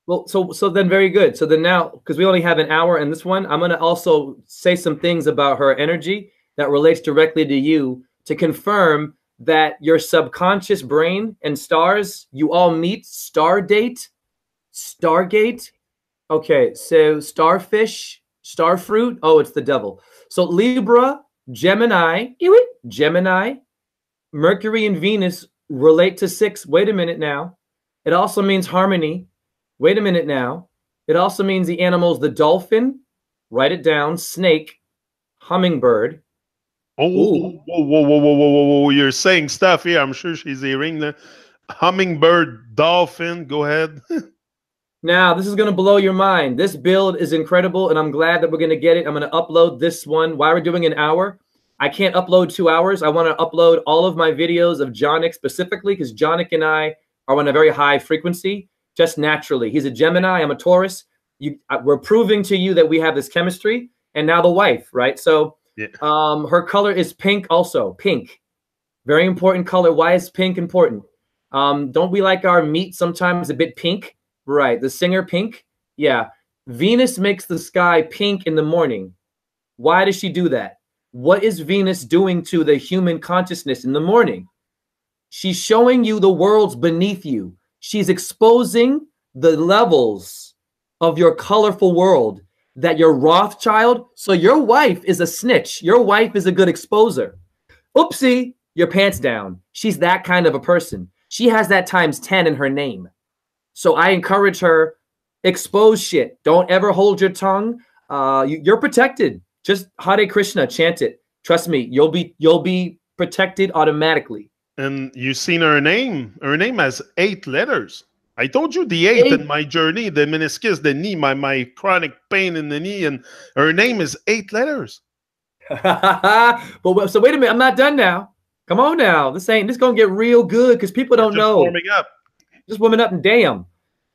[SPEAKER 2] well, so then very good. So then now, because we only have an hour in this one, I'm gonna also say some things about her energy that relates directly to you to confirm that your subconscious brain and stars, you all meet Stargate. Okay, so starfish, starfruit. Oh, it's the devil. So Libra, Gemini, Gemini, Mercury and Venus relate to 6. Wait a minute now. It also means harmony. Wait a minute now. It also means the animals, the dolphin, write it down, snake, hummingbird.
[SPEAKER 1] oh,
[SPEAKER 2] Ooh.
[SPEAKER 1] whoa, you're saying stuff here. I'm sure she's hearing the hummingbird, dolphin. Go ahead.
[SPEAKER 2] Now, this is going to blow your mind. This build is incredible, and I'm glad that we're going to get it. I'm going to upload this one. Why we're doing an hour? I can't upload 2 hours. I want to upload all of my videos of Jonic specifically because Jonic and I are on a very high frequency, just naturally. He's a Gemini. I'm a Taurus. We're proving to you that we have this chemistry, and now the wife, right? So
[SPEAKER 1] Yeah.
[SPEAKER 2] her color is pink also. Pink. Very important color. Why is pink important? Don't we like our meat sometimes a bit pink? Right. The singer Pink. Yeah. Venus makes the sky pink in the morning. Why does she do that? What is Venus doing to the human consciousness in the morning? She's showing you the worlds beneath you. She's exposing the levels of your colorful world that you're Rothschild. So your wife is a snitch. Your wife is a good exposer. Oopsie, your pants down. She's that kind of a person. She has that times 10 in her name. So I encourage her, expose shit. Don't ever hold your tongue. You're protected. Just Hare Krishna, chant it. Trust me, you'll be protected automatically.
[SPEAKER 1] And you seen her name. Her name has 8 letters. I told you the 8 in my journey, the meniscus, the knee, my chronic pain in the knee, and her name is 8 letters.
[SPEAKER 2] But so wait a minute, I'm not done now. Come on now. This gonna get real good because people don't know.
[SPEAKER 1] Warming up.
[SPEAKER 2] Just warming up and damn.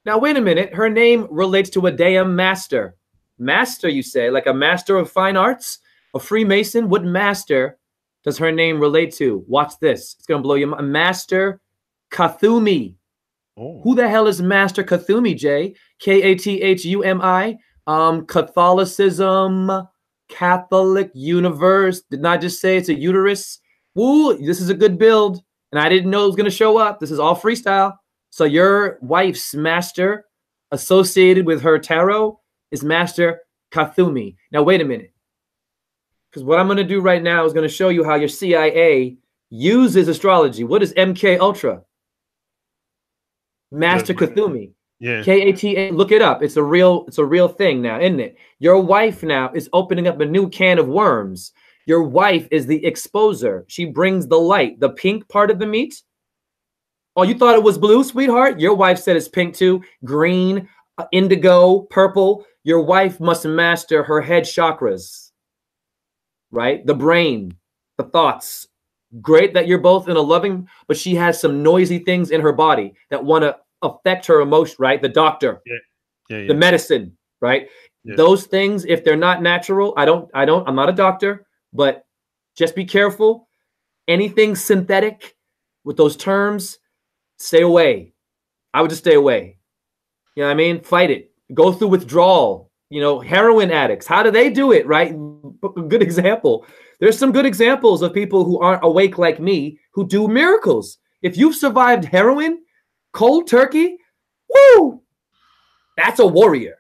[SPEAKER 2] Now wait a minute. Her name relates to a damn master. Master, you say, like a master of fine arts, a Freemason. What master does her name relate to? Watch this. It's gonna blow your mind. Master Kathumi.
[SPEAKER 1] Oh.
[SPEAKER 2] Who the hell is Master Kathumi, Jay? Kathumi. Catholicism, Catholic universe. Didn't I just say it's a uterus? Woo, this is a good build. And I didn't know it was going to show up. This is all freestyle. So your wife's master associated with her tarot is Master Kathumi. Now, wait a minute. Because what I'm going to do right now is going to show you how your CIA uses astrology. What is MK Ultra? Master Kathumi.
[SPEAKER 1] Yeah.
[SPEAKER 2] Kata. Look it up. It's a real thing now, isn't it? Your wife now is opening up a new can of worms. Your wife is the exposer. She brings the light, the pink part of the meat. Oh, you thought it was blue, sweetheart? Your wife said it's pink too. Green, indigo, purple. Your wife must master her head chakras, right? The brain, the thoughts. Great that you're both in a loving, but she has some noisy things in her body that want to affect her emotion, right? The doctor, the medicine, right? Yeah. Those things, if they're not natural, I'm not a doctor, but just be careful. Anything synthetic with those terms, stay away. I would just stay away. You know what I mean? Fight it. Go through withdrawal. You know, heroin addicts. How do they do it, right? A good example. There's some good examples of people who aren't awake like me who do miracles. If you've survived heroin, cold turkey, woo! That's a warrior.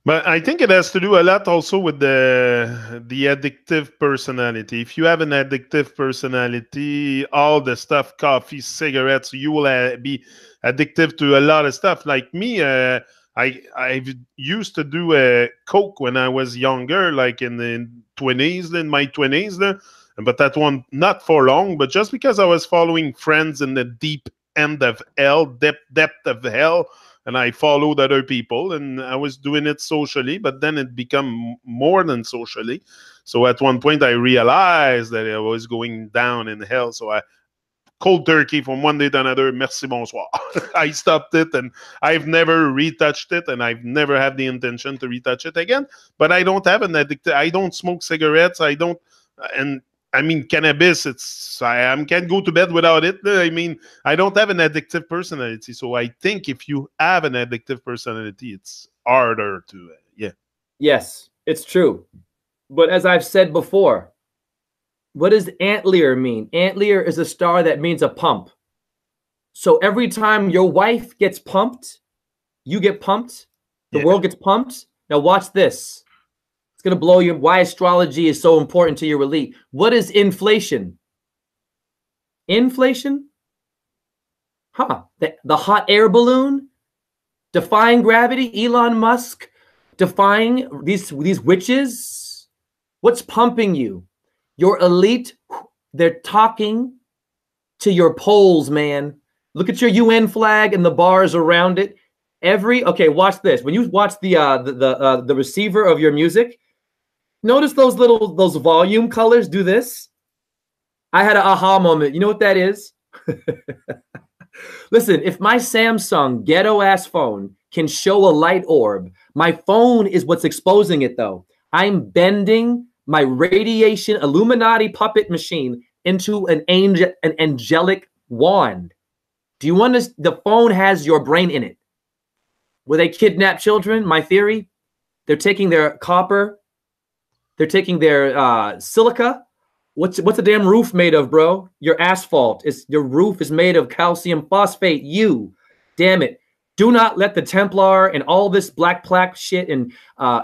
[SPEAKER 1] But I think it has to do a lot also with the addictive personality. If you have an addictive personality, all the stuff, coffee, cigarettes, you will be addictive to a lot of stuff. Like me, I used to do coke when I was younger, like in my 20s. But that one, not for long, but just because I was following friends in the deep end of hell, depth of hell, and I followed other people, and I was doing it socially, but then it became more than socially. So at one point, I realized that I was going down in hell. So I cold turkey from one day to another. Merci, bonsoir. I stopped it, and I've never retouched it, and I've never had the intention to retouch it again. But I don't have an addict. I don't smoke cigarettes. I don't, and I mean cannabis. I can't go to bed without it. I mean, I don't have an addictive personality. So I think if you have an addictive personality, it's harder to yeah.
[SPEAKER 2] Yes, it's true. But as I've said before, what does antler mean? Antler is a star that means a pump. So every time your wife gets pumped, you get pumped, the world gets pumped. Now watch this. It's going to blow you. Why astrology is so important to your elite. What is inflation? Inflation? Huh. The hot air balloon? Defying gravity? Elon Musk? Defying these witches? What's pumping you? Your elite, they're talking to your poles, man. Look at your UN flag and the bars around it. Okay, watch this. When you watch the receiver of your music, notice those volume colors do this. I had an aha moment. You know what that is? Listen, if my Samsung ghetto ass phone can show a light orb, my phone is what's exposing it though. I'm bending my radiation Illuminati puppet machine into an angelic wand. Do you understand? The phone has your brain in it. Will they kidnap children? My theory, they're taking their copper, they're taking their silica. What's a damn roof made of, bro? Your asphalt your roof is made of calcium phosphate. Damn it. Do not let the Templar and all this black plaque shit and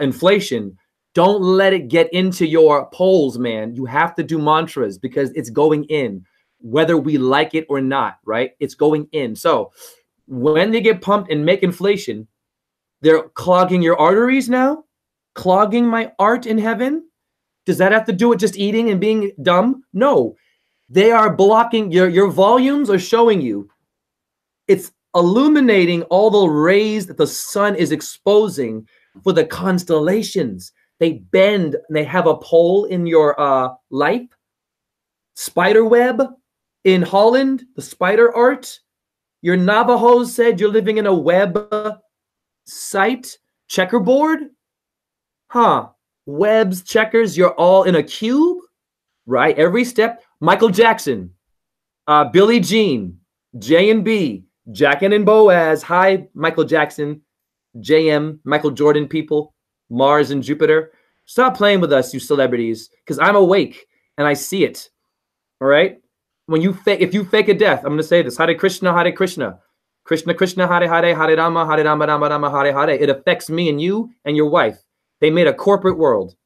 [SPEAKER 2] inflation. Don't let it get into your poles, man. You have to do mantras because it's going in, whether we like it or not, right? It's going in. So when they get pumped and make inflation, they're clogging your arteries now, clogging my art in heaven. Does that have to do with just eating and being dumb? No, they are blocking your volumes are showing you. It's illuminating all the rays that the sun is exposing for the constellations. They bend and they have a pole in your life. Spider web in Holland, the spider art. Your Navajos said you're living in a web site checkerboard. Huh. Webs, checkers, you're all in a cube, right? Every step. Michael Jackson, Billie Jean, J&B, Jackin' and Boaz. Hi, Michael Jackson, JM, Michael Jordan people. Mars and Jupiter. Stop playing with us, you celebrities, because I'm awake and I see it. All right. If you fake a death, I'm going to say this: Hare Krishna, Krishna Krishna, Hare Hare, Hare Rama, Rama Rama, Hare Hare. It affects me and you and your wife. They made a corporate world.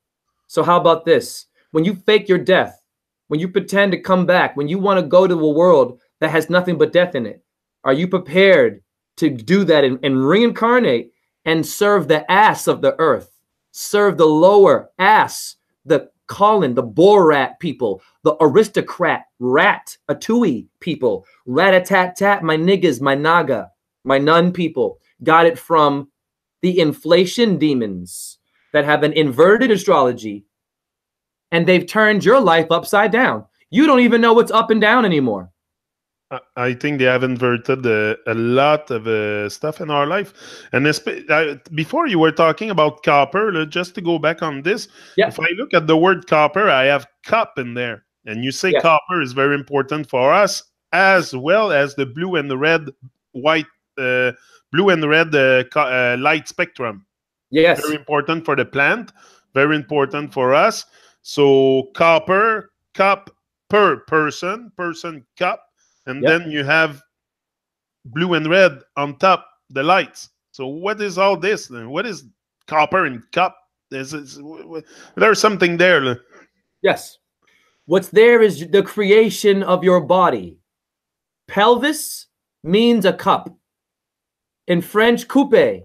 [SPEAKER 2] So how about this? When you fake your death, when you pretend to come back, when you want to go to a world that has nothing but death in it, are you prepared to do that and reincarnate and serve the ass of the earth? Serve the lower ass, the Colin, the Borat people, the aristocrat, rat, Atui people, rat-a-tat-tat, my niggas, my Naga, my nun people. Got it from the inflation demons that have an inverted astrology, and they've turned your life upside down. You don't even know what's up and down anymore.
[SPEAKER 1] I think they have inverted a lot of stuff in our life. And before you were talking about copper, just to go back on this, if I look at the word copper, I have cup in there. And you say copper is very important for us, as well as the blue and the red, blue and red light spectrum.
[SPEAKER 2] Yes.
[SPEAKER 1] Very important for the plant, very important for us. So copper, cup per person, cup. And then you have blue and red on top, the lights. So what is all this? What is copper and cup? There's something there.
[SPEAKER 2] Yes. What's there is the creation of your body. Pelvis means a cup. In French, coupe.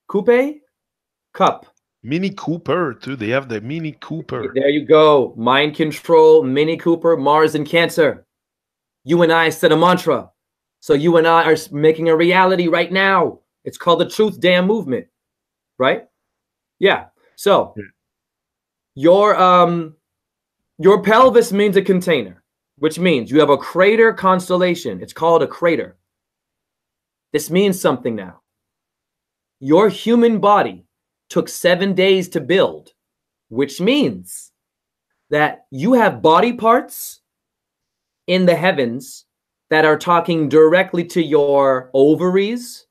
[SPEAKER 2] Coupe? Cup.
[SPEAKER 1] Mini Cooper, too. They have the Mini Cooper.
[SPEAKER 2] There you go. Mind control, Mini Cooper, Mars and Cancer. You and I said a mantra. So you and I are making a reality right now. It's called the Truth Damn Movement. Right? Yeah. So your pelvis means a container. which means you have a crater constellation. It's called a crater. This means something now. Your human body took 7 days to build, which means that you have body parts in the heavens that are talking directly to your ovaries,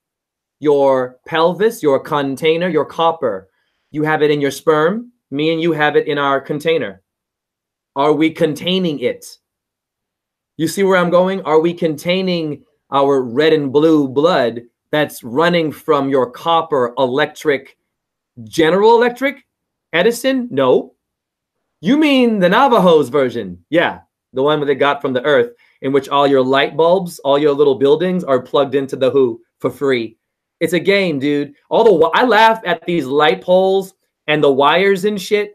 [SPEAKER 2] your pelvis, your container, your copper. You have it in your sperm. Me and you have it in our container. Are we containing it? You see where I'm going? Are we containing our red and blue blood that's running from your copper electric, General Electric, Edison? No. You mean the Navajos version? Yeah, the one that they got from the earth, in which all your light bulbs, all your little buildings are plugged into the who for free. It's a game, dude. I laugh at these light poles and the wires and shit,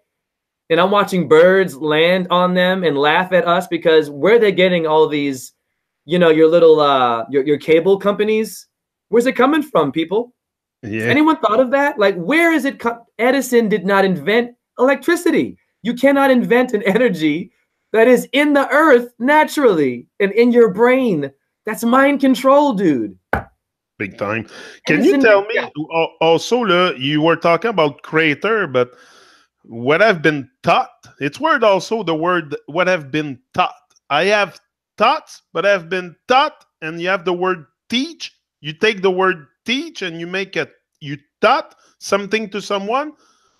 [SPEAKER 2] and I'm watching birds land on them and laugh at us because where are they getting all these, you know, your little your cable companies? Where's it coming from, people?
[SPEAKER 1] Yeah.
[SPEAKER 2] Anyone thought of that? Like, where is it? Edison did not invent electricity. You cannot invent an energy that is in the earth naturally and in your brain. That's mind control, dude.
[SPEAKER 1] Big time. Can you tell me also, you were talking about crater, but what I've been taught, it's word also the word what I've been taught. I have taught, but I've been taught, and you have the word teach. You take the word teach and you make it, you taught something to someone,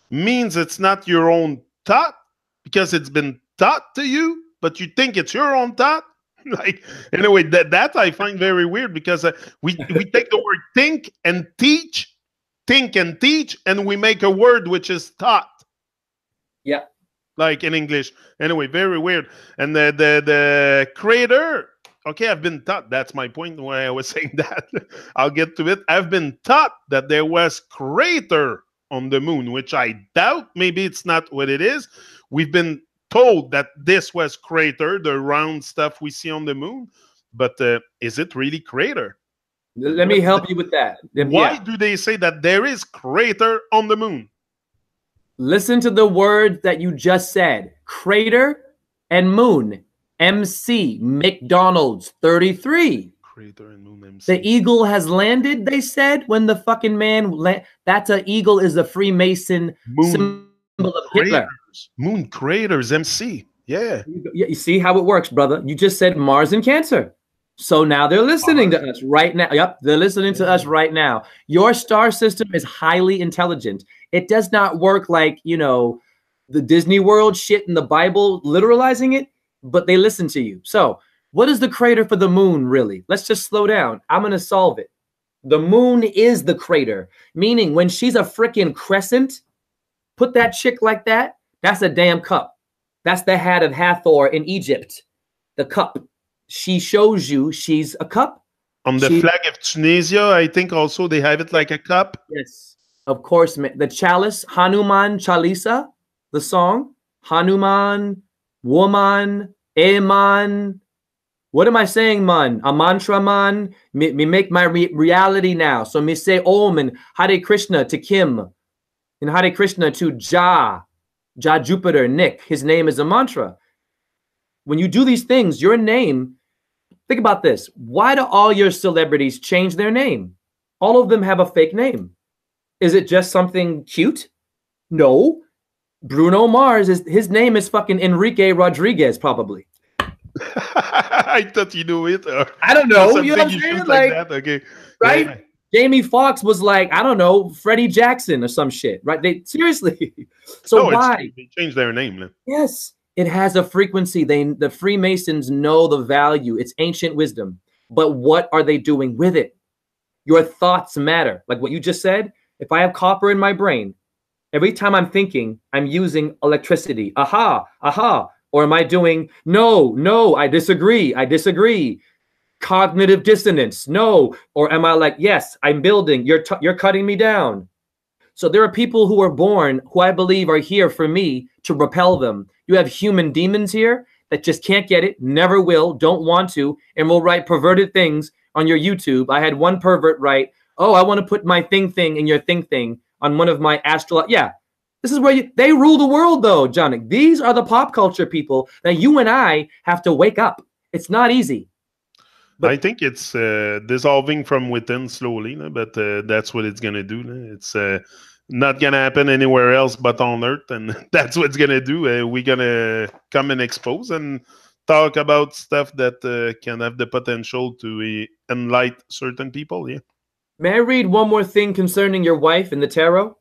[SPEAKER 1] means it's not your own thought because it's been taught to you, but you think it's your own thought. Like, anyway, that I find very weird because we take the word think and teach, and we make a word which is thought.
[SPEAKER 2] Yeah.
[SPEAKER 1] Like in English. Anyway, very weird. And the creator, okay, I've been taught. That's my point when I was saying that. I'll get to it. I've been taught that there was crater on the moon, which I doubt. Maybe it's not what it is. We've been told that this was crater, the round stuff we see on the moon. But is it really crater?
[SPEAKER 2] Let me help you with that.
[SPEAKER 1] Why do they say that there is crater on the moon?
[SPEAKER 2] Listen to the word that you just said. Crater and moon. MC, McDonald's, 33.
[SPEAKER 1] Crater and moon, MC.
[SPEAKER 2] The eagle has landed, they said, when the fucking man that's an eagle is a Freemason symbol of Hitler.
[SPEAKER 1] Moon craters, MC. Yeah.
[SPEAKER 2] You see how it works, brother. You just said Mars and Cancer. So now they're listening to us right now. Yep, they're listening to us right now. Your star system is highly intelligent. It does not work like, you know, the Disney World shit in the Bible, literalizing it, but they listen to you. So what is the crater for the moon, really? Let's just slow down. I'm going to solve it. The moon is the crater, meaning when she's a freaking crescent, put that chick like that, that's a damn cup. That's the hat of Hathor in Egypt, the cup. She shows you she's a cup.
[SPEAKER 1] On the flag of Tunisia, I think also they have it like a cup.
[SPEAKER 2] Yes, of course. The chalice, Hanuman Chalisa, the song. Hanuman, woman, man. What am I saying, man? A mantra, man. Me make my reality now. So me say Om and Hare Krishna to Kim. And Hare Krishna to Jah Jupiter, Nick. His name is a mantra. When you do these things, your name, think about this. Why do all your celebrities change their name? All of them have a fake name. Is it just something cute? No. Bruno Mars, his name is fucking Enrique Rodriguez, probably.
[SPEAKER 1] I thought you knew it.
[SPEAKER 2] I don't know. You know what I'm saying? Like that?
[SPEAKER 1] Okay.
[SPEAKER 2] Right?
[SPEAKER 1] Yeah.
[SPEAKER 2] Jamie Foxx was like, I don't know, Freddie Jackson or some shit, right? They seriously. So why?
[SPEAKER 1] They changed their name. Man.
[SPEAKER 2] Yes. It has a frequency. The Freemasons know the value. It's ancient wisdom. But what are they doing with it? Your thoughts matter. Like what you just said, if I have copper in my brain, every time I'm thinking, I'm using electricity. Aha, aha. Or am I doing, no, I disagree. Cognitive dissonance, no. Or am I like, yes, I'm building, you're cutting me down. So there are people who are born who I believe are here for me to repel them. You have human demons here that just can't get it, never will, don't want to, and will write perverted things on your YouTube. I had one pervert write, oh, I want to put my thing in your thing on one of my astral. Yeah, This is where they rule the world, though, Johnny. These are the pop culture people that you and I have to wake up. It's not easy.
[SPEAKER 1] But I think it's dissolving from within slowly, but that's what it's going to do. It's not going to happen anywhere else but on Earth, and that's what it's going to do. We're going to come and expose and talk about stuff that can have the potential to enlighten certain people, yeah.
[SPEAKER 2] May I read one more thing concerning your wife in the tarot?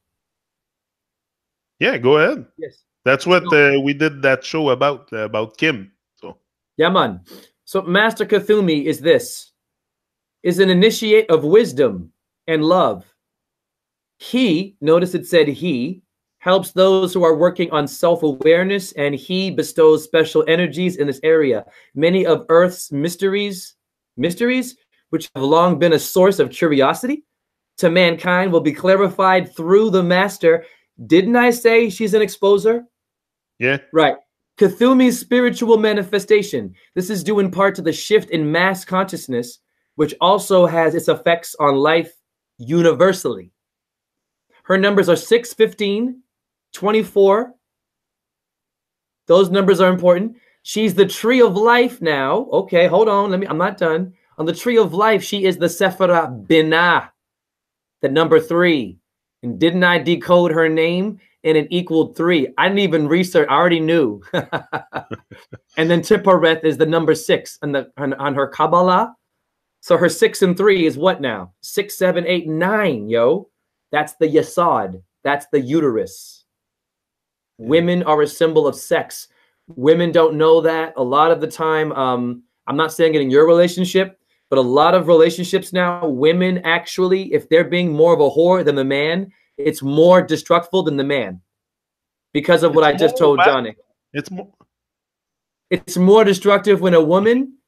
[SPEAKER 1] Yeah, go ahead.
[SPEAKER 2] Yes.
[SPEAKER 1] That's what we did that show about Kim. So
[SPEAKER 2] yeah, man. So Master Cthulhu is an initiate of wisdom and love. He, notice it said he, helps those who are working on self-awareness, and he bestows special energies in this area. Many of Earth's mysteries, which have long been a source of curiosity to mankind, will be clarified through the master. Didn't I say she's an exposer?
[SPEAKER 1] Yeah.
[SPEAKER 2] Right. Cthulhu's spiritual manifestation. This is due in part to the shift in mass consciousness, which also has its effects on life universally. Her numbers are 6, 15, 24. Those numbers are important. She's the tree of life now. Okay, hold on. I'm not done. On the tree of life, she is the Sephirah Binah, the number 3. And didn't I decode her name? And it equaled 3. I didn't even research. I already knew. And then Tiphareth is the number 6 on her Kabbalah. So her 6 and 3 is what now? 6, 7, 8, 9, yo. That's the Yesod. That's the uterus. Women are a symbol of sex. Women don't know that. A lot of the time, I'm not saying it in your relationship, but a lot of relationships now, women actually, if they're being more of a whore than the man, it's more destructive than the man. Because of what I just told Johnny. It's more destructive when a woman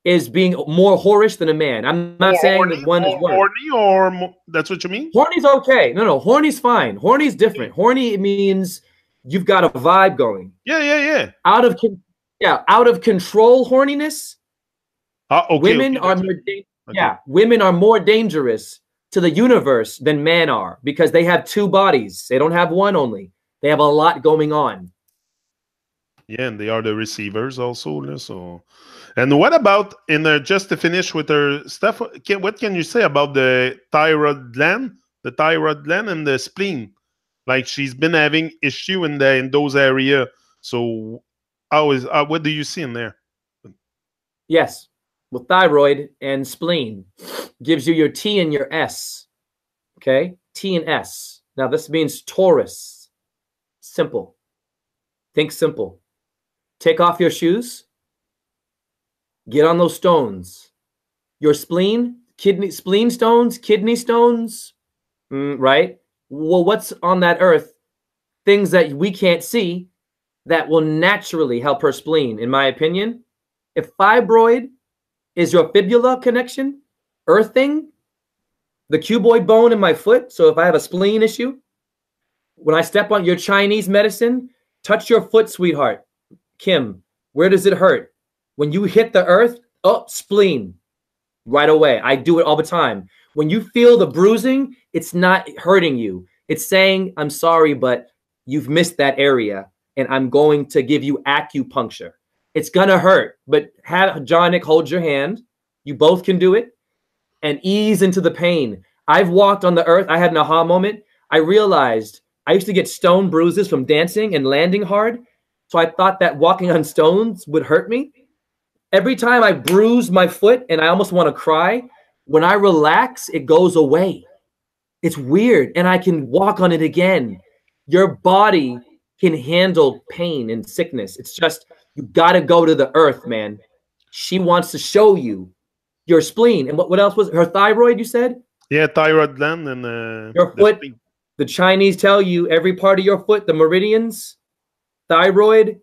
[SPEAKER 2] is being more whorish than a man. I'm not saying that one is worse.
[SPEAKER 1] Horny, or that's what you mean?
[SPEAKER 2] Horny's okay. No, horny's fine. Horny's different. Horny means you've got a vibe going.
[SPEAKER 1] Yeah.
[SPEAKER 2] Out of control horniness. Women are more women are more dangerous to the universe than men are, because they have 2 bodies. They don't have one only. They have a lot going on.
[SPEAKER 1] Yeah, and they are the receivers also. So, and what about just to finish with her stuff? What can you say about the thyroid gland, and the spleen? Like, she's been having issue in those areas. So, what do you see in there?
[SPEAKER 2] Yes, well, thyroid and spleen gives you your T and your S. Okay, T and S. Now this means Taurus. Simple. Think simple. Take off your shoes. Get on those stones. Your spleen, spleen stones, kidney stones, right? Well, what's on that earth? Things that we can't see that will naturally help her spleen, in my opinion. If fibroid is your fibula connection, earth thing, the cuboid bone in my foot, so if I have a spleen issue, when I step on your Chinese medicine, touch your foot, sweetheart. Kim, where does it hurt? When you hit the earth, spleen, right away. I do it all the time. When you feel the bruising, it's not hurting you. It's saying, I'm sorry, but you've missed that area, and I'm going to give you acupuncture. It's going to hurt, but have John Nick hold your hand. You both can do it, and ease into the pain. I've walked on the earth. I had an aha moment. I realized I used to get stone bruises from dancing and landing hard. So I thought that walking on stones would hurt me. Every time I bruise my foot and I almost want to cry, when I relax, it goes away. It's weird. And I can walk on it again. Your body can handle pain and sickness. It's just, you got to go to the earth, man. She wants to show you your spleen. And what else was it? Her thyroid, you said?
[SPEAKER 1] Yeah, thyroid gland and
[SPEAKER 2] your foot. The Chinese tell you every part of your foot, the meridians, thyroid,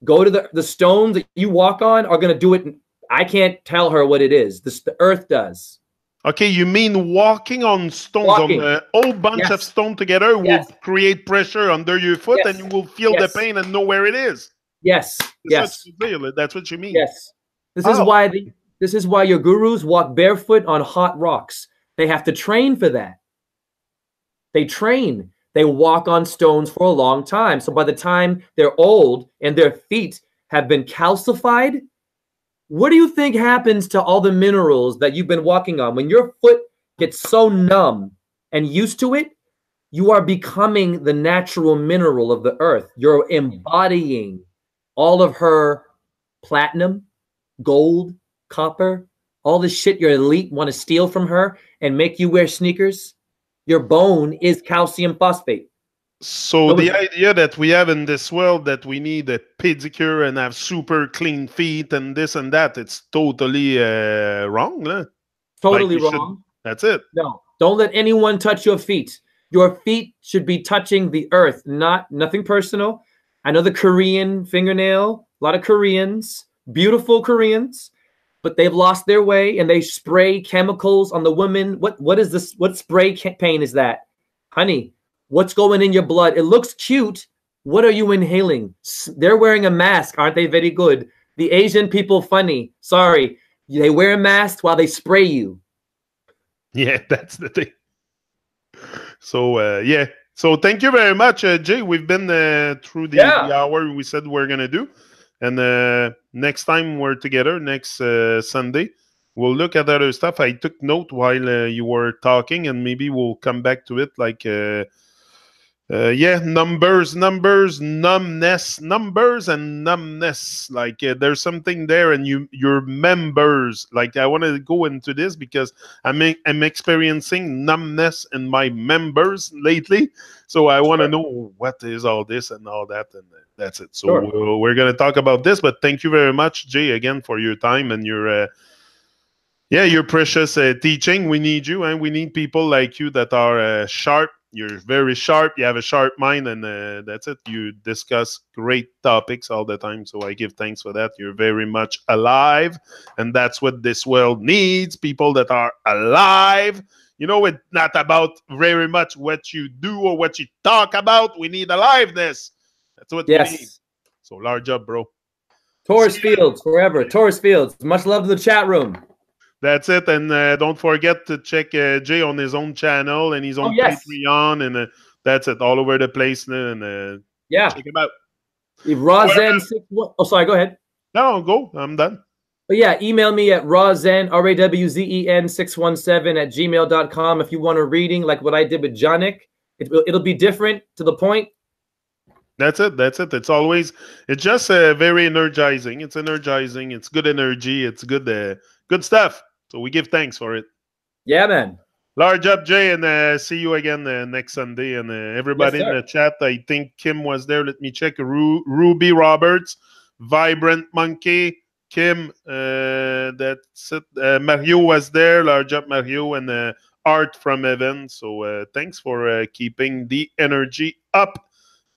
[SPEAKER 2] go to the stones that you walk on are going to do it. I can't tell her what it is. The earth does.
[SPEAKER 1] Okay, you mean walking on stones, on a whole bunch of stones together will create pressure under your foot, and you will feel the pain and know where it is.
[SPEAKER 2] Yes.
[SPEAKER 1] That's what you mean.
[SPEAKER 2] Yes. This is why your gurus walk barefoot on hot rocks. They have to train for that. They train. They walk on stones for a long time. So by the time they're old and their feet have been calcified, what do you think happens to all the minerals that you've been walking on? When your foot gets so numb and used to it, you are becoming the natural mineral of the earth. You're embodying all of her platinum, gold, copper, all the shit your elite want to steal from her and make you wear sneakers. Your bone is calcium phosphate.
[SPEAKER 1] So the idea that we have in this world that we need a pedicure and have super clean feet and this and that, it's totally wrong. Huh?
[SPEAKER 2] Totally wrong.
[SPEAKER 1] That's it.
[SPEAKER 2] No, don't let anyone touch your feet. Your feet should be touching the earth, nothing personal. I know the Korean fingernail, a lot of Koreans, beautiful Koreans, but they've lost their way and they spray chemicals on the women. What is this? What spray paint is that? Honey, what's going in your blood? It looks cute. What are you inhaling? They're wearing a mask. Aren't they very good? The Asian people, funny. Sorry. They wear a mask while they spray you.
[SPEAKER 1] Yeah, that's the thing. So, yeah. So thank you very much, Jay. We've been through the hour we said we're going to do. And next time we're together, next Sunday, we'll look at other stuff. I took note while you were talking, and maybe we'll come back to it like, numbers, numbness, numbers and numbness. Like there's something there, and your members. Like I want to go into this because I'm experiencing numbness in my members lately. So I want to know what is all this and all that, and that's it. So we're going to talk about this. But thank you very much, Jay, again for your time and your precious teaching. We need you, and we need people like you that are sharp. You're very sharp. You have a sharp mind, and that's it. You discuss great topics all the time, so I give thanks for that. You're very much alive, and that's what this world needs, people that are alive. You know, it's not about very much what you do or what you talk about. We need aliveness. That's what we need. So large up, bro.
[SPEAKER 2] Taurus Fields, forever. Taurus Fields. Much love to the chat room.
[SPEAKER 1] That's it, and don't forget to check Jay on his own channel and his own Patreon, and that's it, all over the place. And check him out.
[SPEAKER 2] If Razen, sorry, go ahead.
[SPEAKER 1] No, go. I'm done.
[SPEAKER 2] But yeah, email me at Razen, RAWZEN617 @gmail.com if you want a reading like what I did with Jonik. It'll be different, to the point.
[SPEAKER 1] That's it. It's just very energizing. It's energizing. It's good energy. It's good stuff. So we give thanks for it.
[SPEAKER 2] Yeah, man.
[SPEAKER 1] Large up, Jay, and see you again next Sunday. And everybody in the chat, I think Kim was there. Let me check. Ruby Roberts, Vibrant Monkey, Kim, that's it. Mario was there. Large up, Mario, and Art from Evan. So thanks for keeping the energy up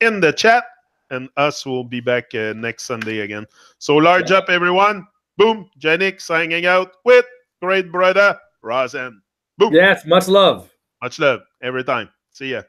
[SPEAKER 1] in the chat. And us will be back next Sunday again. So large up, everyone. Boom. Janix hanging out with great brother Razen. Boom.
[SPEAKER 2] Yes, much love.
[SPEAKER 1] Much love every time. See ya.